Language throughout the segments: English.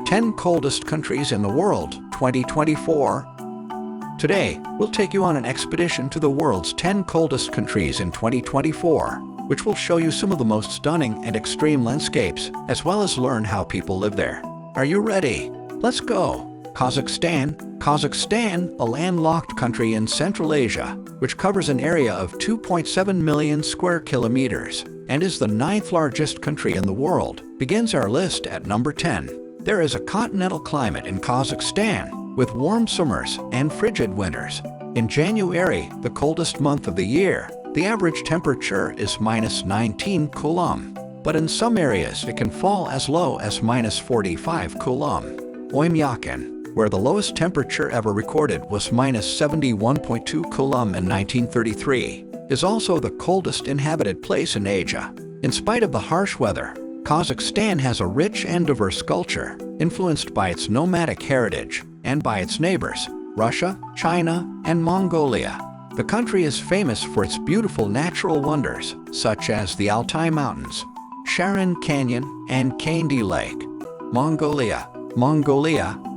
10 Coldest Countries in the World, 2024. Today, we'll take you on an expedition to the world's 10 coldest countries in 2024, which will show you some of the most stunning and extreme landscapes, as well as learn how people live there. Are you ready? Let's go! Kazakhstan. Kazakhstan, a landlocked country in Central Asia, which covers an area of 2.7 million square kilometers and is the 9th largest country in the world, begins our list at number 10. There is a continental climate in Kazakhstan, with warm summers and frigid winters. In January, the coldest month of the year, the average temperature is -19 Coulomb, but in some areas it can fall as low as -45 Coulomb. Oymyakon, where the lowest temperature ever recorded was -71.2 Coulomb in 1933, is also the coldest inhabited place in Asia. In spite of the harsh weather, Kazakhstan has a rich and diverse culture, influenced by its nomadic heritage and by its neighbors, Russia, China, and Mongolia. The country is famous for its beautiful natural wonders, such as the Altai Mountains, Sharon Canyon, and Kandy Lake. Mongolia,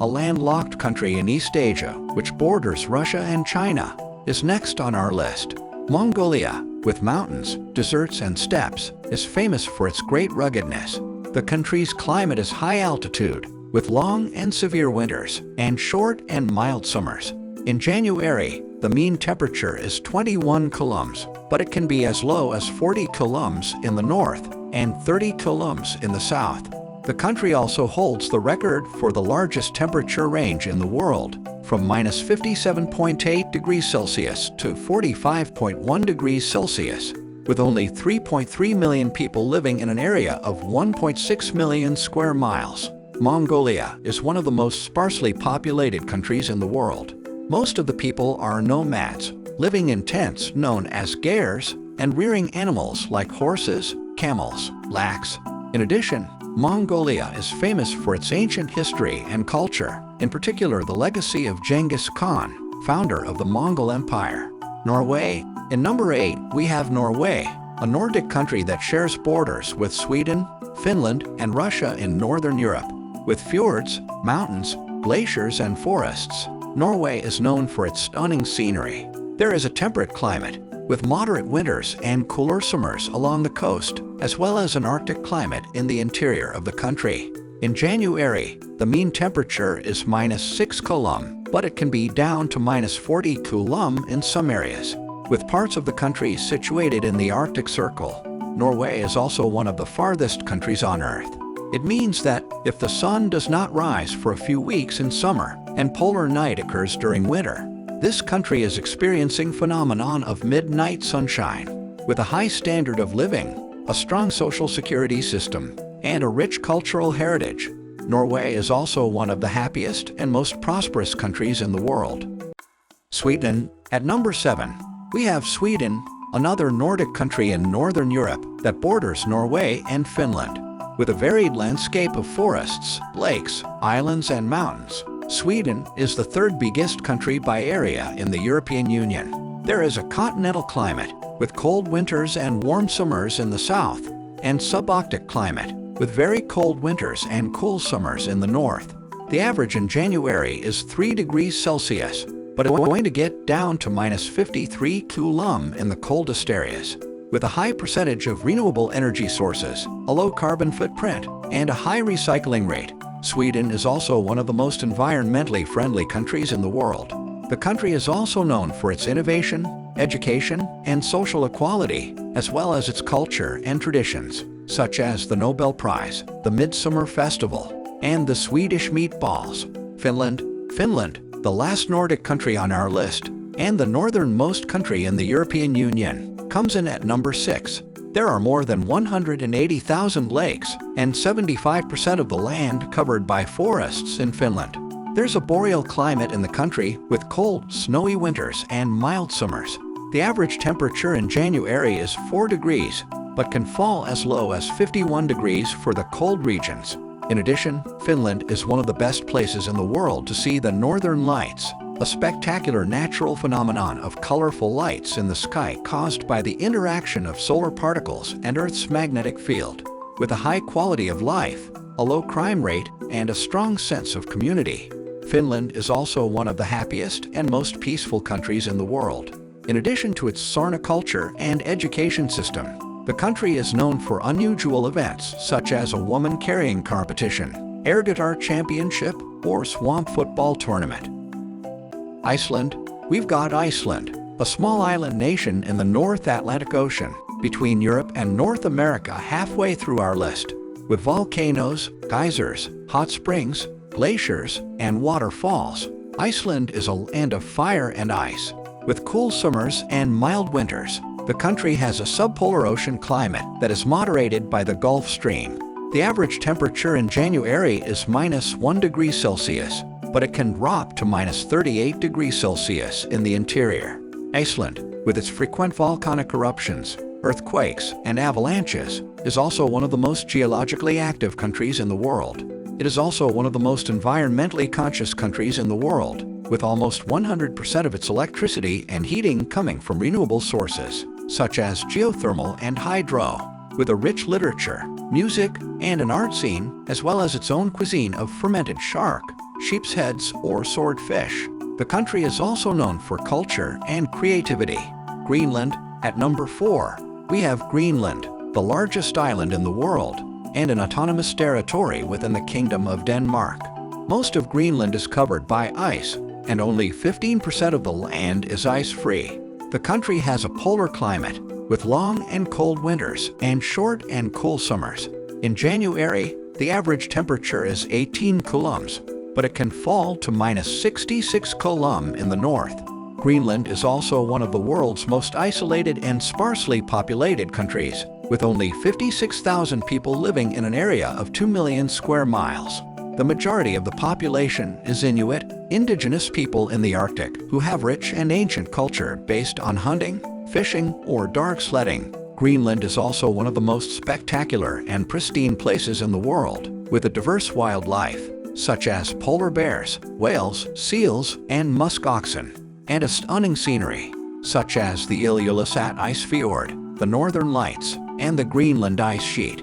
a landlocked country in East Asia, which borders Russia and China, is next on our list. Mongolia, with mountains, deserts, and steppes, is famous for its great ruggedness. The country's climate is high altitude, with long and severe winters and short and mild summers. In January, the mean temperature is 21 coulombs, but it can be as low as 40 coulombs in the north and 30 coulombs in the south. The country also holds the record for the largest temperature range in the world, from -57.8 degrees Celsius to 45.1 degrees Celsius, with only 3.3 million people living in an area of 1.6 million square miles. Mongolia is one of the most sparsely populated countries in the world. Most of the people are nomads, living in tents known as gairs, and rearing animals like horses, camels, laks. In addition, Mongolia is famous for its ancient history and culture, in particular the legacy of Genghis Khan, founder of the Mongol Empire. Norway. In number 8, we have Norway, a Nordic country that shares borders with Sweden, Finland, and Russia in northern Europe. With fjords, mountains, glaciers, and forests, Norway is known for its stunning scenery. There is a temperate climate, with moderate winters and cooler summers along the coast, as well as an Arctic climate in the interior of the country. In January, the mean temperature is -6 Coulomb, but it can be down to -40 Coulomb in some areas. With parts of the country situated in the Arctic Circle, Norway is also one of the farthest countries on Earth. It means that if the sun does not rise for a few weeks in summer and polar night occurs during winter, this country is experiencing phenomenon of midnight sunshine. With a high standard of living, a strong social security system, and a rich cultural heritage, Norway is also one of the happiest and most prosperous countries in the world. Sweden. At number 7, we have Sweden, another Nordic country in northern Europe that borders Norway and Finland. With a varied landscape of forests, lakes, islands, and mountains, Sweden is the third biggest country by area in the European Union. There is a continental climate, with cold winters and warm summers in the south, and subarctic climate, with very cold winters and cool summers in the north. The average in January is 3 degrees Celsius, but it's going to get down to -53 Coulomb in the coldest areas. With a high percentage of renewable energy sources, a low carbon footprint, and a high recycling rate, Sweden is also one of the most environmentally friendly countries in the world. The country is also known for its innovation, education, and social equality, as well as its culture and traditions, such as the Nobel Prize, the Midsummer Festival, and the Swedish meatballs. Finland. The last Nordic country on our list, and the northernmost country in the European Union, comes in at number 6. There are more than 180,000 lakes and 75% of the land covered by forests in Finland. There's a boreal climate in the country with cold, snowy winters and mild summers. The average temperature in January is 4 degrees, but can fall as low as 51 degrees for the cold regions. In addition, Finland is one of the best places in the world to see the Northern Lights, a spectacular natural phenomenon of colorful lights in the sky caused by the interaction of solar particles and Earth's magnetic field. With a high quality of life, a low crime rate, and a strong sense of community. Finland is also one of the happiest and most peaceful countries in the world. In addition to its sauna culture and education system, the country is known for unusual events such as a woman carrying competition, air guitar championship, or swamp football tournament. Iceland. We've got Iceland, a small island nation in the North Atlantic Ocean, between Europe and North America, halfway through our list. With volcanoes, geysers, hot springs, glaciers, and waterfalls, Iceland is a land of fire and ice. With cool summers and mild winters, the country has a subpolar ocean climate that is moderated by the Gulf Stream. The average temperature in January is -1 degree Celsius, but it can drop to -38 degrees Celsius in the interior. Iceland, with its frequent volcanic eruptions, earthquakes, and avalanches, is also one of the most geologically active countries in the world. It is also one of the most environmentally conscious countries in the world, with almost 100% of its electricity and heating coming from renewable sources, such as geothermal and hydro, with a rich literature, music, and an art scene, as well as its own cuisine of fermented shark, sheep's heads, or swordfish. The country is also known for culture and creativity. Greenland. At number 4, we have Greenland, the largest island in the world, and an autonomous territory within the Kingdom of Denmark. Most of Greenland is covered by ice, and only 15% of the land is ice-free. The country has a polar climate, with long and cold winters and short and cool summers. In January, the average temperature is 18 coulombs, but it can fall to -66 coulomb in the north. Greenland is also one of the world's most isolated and sparsely populated countries, with only 56,000 people living in an area of 2 million square miles. The majority of the population is Inuit, indigenous people in the Arctic who have rich and ancient culture based on hunting, fishing, or dark sledding. Greenland is also one of the most spectacular and pristine places in the world, with a diverse wildlife, such as polar bears, whales, seals, and musk oxen, and a stunning scenery, such as the Ilulissat Ice Fjord, the Northern Lights, and the Greenland Ice Sheet.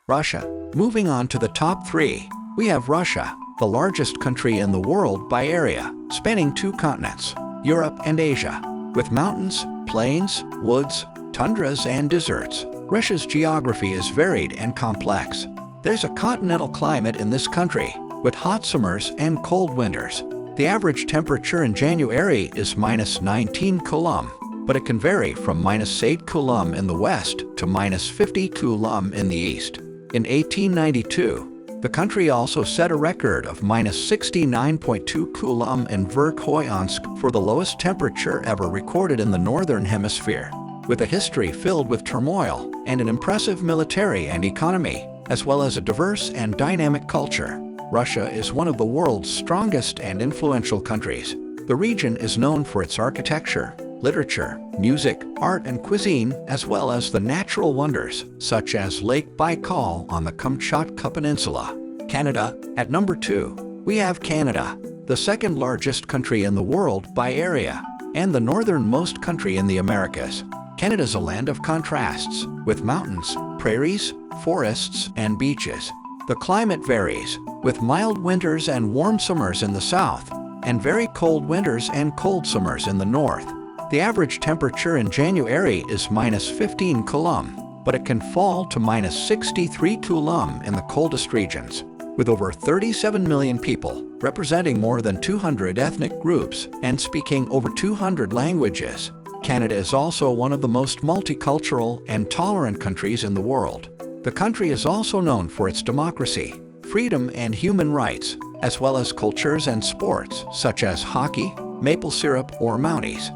Russia. Moving on to the top 3, we have Russia, the largest country in the world by area, spanning 2 continents, Europe and Asia. With mountains, plains, woods, tundras, and deserts, Russia's geography is varied and complex. There's a continental climate in this country, with hot summers and cold winters. The average temperature in January is -19 coulomb, but it can vary from -8 coulomb in the west to -50 coulomb in the east. In 1892, the country also set a record of -69.2 coulomb in Verkhoyansk for the lowest temperature ever recorded in the Northern Hemisphere. With a history filled with turmoil and an impressive military and economy, as well as a diverse and dynamic culture, Russia is one of the world's strongest and influential countries. The region is known for its architecture, literature, music, art, and cuisine, as well as the natural wonders, such as Lake Baikal on the Kamchatka Peninsula. Canada. At number 2, we have Canada, the second largest country in the world by area, and the northernmost country in the Americas. Canada's a land of contrasts, with mountains, prairies, forests, and beaches. The climate varies, with mild winters and warm summers in the south, and very cold winters and cold summers in the north. The average temperature in January is -15 coulomb, but it can fall to -63 coulomb in the coldest regions. With over 37 million people, representing more than 200 ethnic groups, and speaking over 200 languages, Canada is also one of the most multicultural and tolerant countries in the world. The country is also known for its democracy, freedom, and human rights, as well as cultures and sports such as hockey, maple syrup, or Mounties.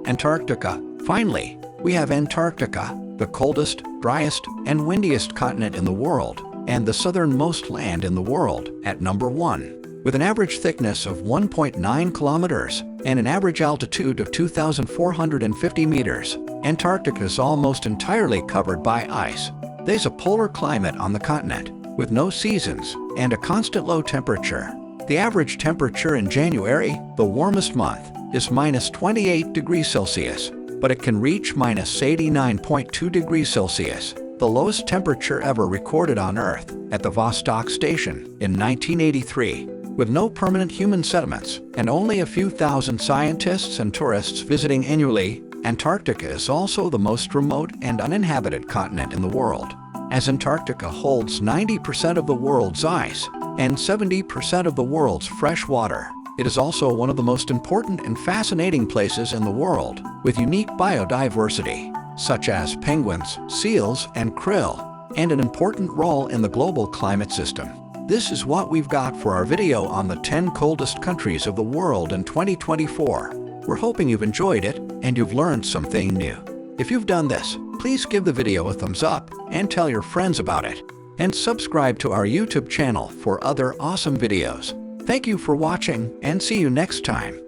Antarctica. Finally, we have Antarctica, the coldest, driest, and windiest continent in the world, and the southernmost land in the world, at number 1. With an average thickness of 1.9 kilometers and an average altitude of 2,450 meters, Antarctica is almost entirely covered by ice. There's a polar climate on the continent, with no seasons and a constant low temperature. The average temperature in January, the warmest month, is -28 degrees Celsius, but it can reach -89.2 degrees Celsius. the lowest temperature ever recorded on Earth at the Vostok Station in 1983. With no permanent human settlements and only a few thousand scientists and tourists visiting annually, Antarctica is also the most remote and uninhabited continent in the world. As Antarctica holds 90% of the world's ice and 70% of the world's fresh water, it is also one of the most important and fascinating places in the world, with unique biodiversity, such as penguins, seals, and krill, and an important role in the global climate system. This is what we've got for our video on the 10 coldest countries of the world in 2024. We're hoping you've enjoyed it and you've learned something new. If you've done this, please give the video a thumbs up and tell your friends about it. And subscribe to our YouTube channel for other awesome videos. Thank you for watching and see you next time.